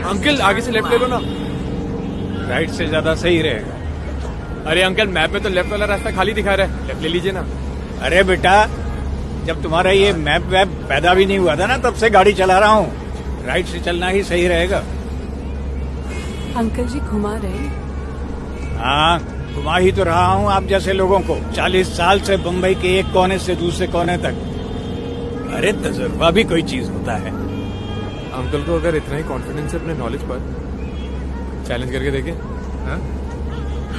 Uncle आगे से left ले लो ना। राइट से ज्यादा सही रहेगा। अरे अंकल मैप में तो लेफ्ट वाला रास्ता खाली दिखा रहा है, लेफ्ट ले लीजिए ना। अरे बेटा, जब तुम्हारा ये मैप वैप पैदा भी नहीं हुआ था ना, तब से गाड़ी चला रहा हूँ। राइट से चलना ही सही रहेगा। अंकल जी घुमा रहे? हाँ, घुमा ही तो रहा हूँ आप जैसे लोगों को 40 साल से बम्बई के एक कोने से दूसरे कोने तक। अरे तजुर्बा भी कोई चीज होता है। अंकल को अगर इतना ही कॉन्फिडेंस है अपने नॉलेज पर, चैलेंज करके देखें।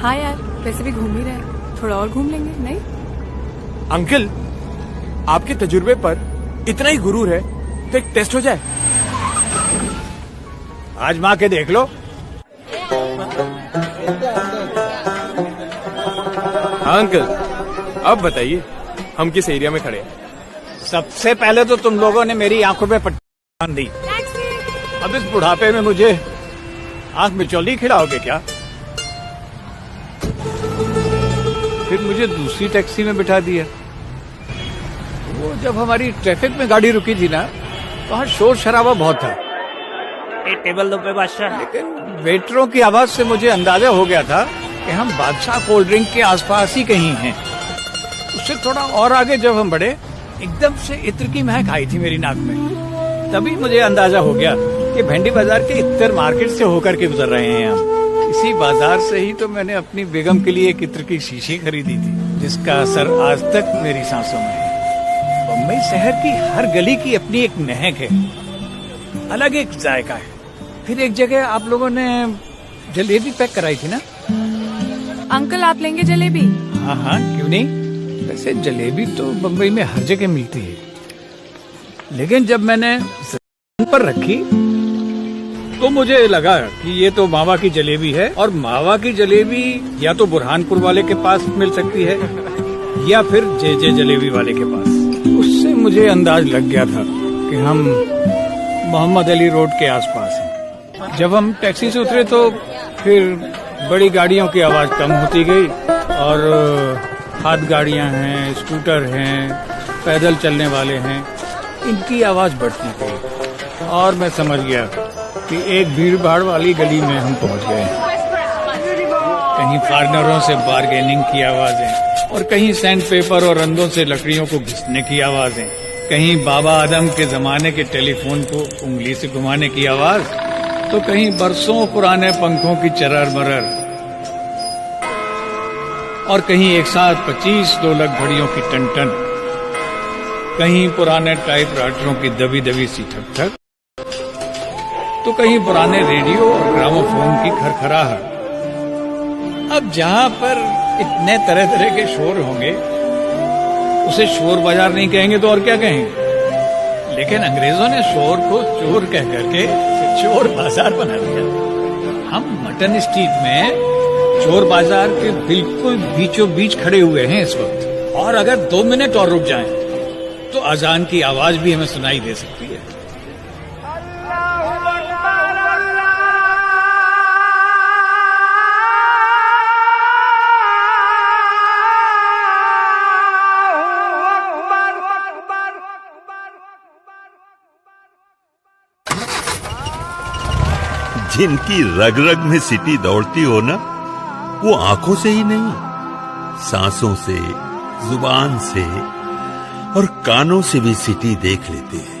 हाँ यार, वैसे भी घूम ही रहे, थोड़ा और घूम लेंगे नहीं? अंकल आपके तजुर्बे पर इतना ही गुरूर है तो एक टेस्ट हो जाए। आजमा के देख लो। हाँ अंकल, अब बताइए हम किस एरिया में खड़े हैं? सबसे पहले तो तुम लोगों ने मेरी आंखों पे पट्टी बांध दी। अब इस बुढ़ापे में मुझे आंख में चौली खिलाओगे क्या? फिर मुझे दूसरी टैक्सी में बिठा दिया। वो जब हमारी ट्रैफिक में गाड़ी रुकी थी ना, वहाँ शोर शराबा बहुत था। एक टेबल दो पे बादशाह। लेकिन वेटरों की आवाज से मुझे अंदाजा हो गया था कि हम बादशाह कोल्ड ड्रिंक के आसपास ही कहीं हैं। उससे थोड़ा और आगे जब हम बढ़े, एकदम से इत्र की महक आई थी मेरी नाक में। तभी मुझे अंदाजा हो गया कि भेंडी बाजार के इत्र मार्केट से होकर के गुजर रहे हैं हम। इसी बाजार से ही तो मैंने अपनी बेगम के लिए एक इत्र की शीशी खरीदी थी, जिसका असर आज तक मेरी सांसों में है। बम्बई शहर की हर गली की अपनी एक महक है, अलग एक जायका है। फिर एक जगह आप लोगों ने जलेबी पैक कराई थी ना? अंकल आप लेंगे जलेबी? हाँ हाँ, क्यों नहीं। वैसे जलेबी तो बम्बई में हर जगह मिलती है, लेकिन जब मैंने पर रखी तो मुझे लगा कि ये तो मावा की जलेबी है, और मावा की जलेबी या तो बुरहानपुर वाले के पास मिल सकती है या फिर जे जलेबी वाले के पास। उससे मुझे अंदाज लग गया था कि हम मोहम्मद अली रोड के आसपास हैं। जब हम टैक्सी से उतरे तो फिर बड़ी गाड़ियों की आवाज कम होती गई, और हाथ गाड़ियां हैं, स्कूटर हैं, पैदल चलने वाले हैं, इनकी आवाज बढ़ती गई। और मैं समझ गया कि एक भीड़ भाड़ वाली गली में हम पहुंच गए। कहीं फार्नरों से बार्गेनिंग की आवाजें, और कहीं सैंड पेपर और रंदों से लकड़ियों को घिसने की आवाजें, कहीं बाबा आदम के जमाने के टेलीफोन को उंगली से घुमाने की आवाज, तो कहीं बरसों पुराने पंखों की चरर मरर, और कहीं एक साथ 25 ढोलक घड़ियों की टन-टन, कहीं पुराने टाइपराइटरों की दबी दबी सी ठक ठक, तो कहीं पुराने रेडियो और ग्रामोफोन की खरखराहट। अब जहाँ पर इतने तरह तरह के शोर होंगे, उसे शोर बाजार नहीं कहेंगे तो और क्या कहेंगे। लेकिन अंग्रेजों ने शोर को चोर कह करके चोर बाजार बना दिया। हम मटन स्ट्रीट में चोर बाजार के बिल्कुल बीचों बीच खड़े हुए हैं इस वक्त, और अगर 2 मिनट और रुक जाएं तो अजान की आवाज भी हमें सुनाई दे सकती है। जिनकी रग रग में सिटी दौड़ती हो ना, वो आंखों से ही नहीं, सांसों से, जुबान से और कानों से भी सिटी देख लेते हैं।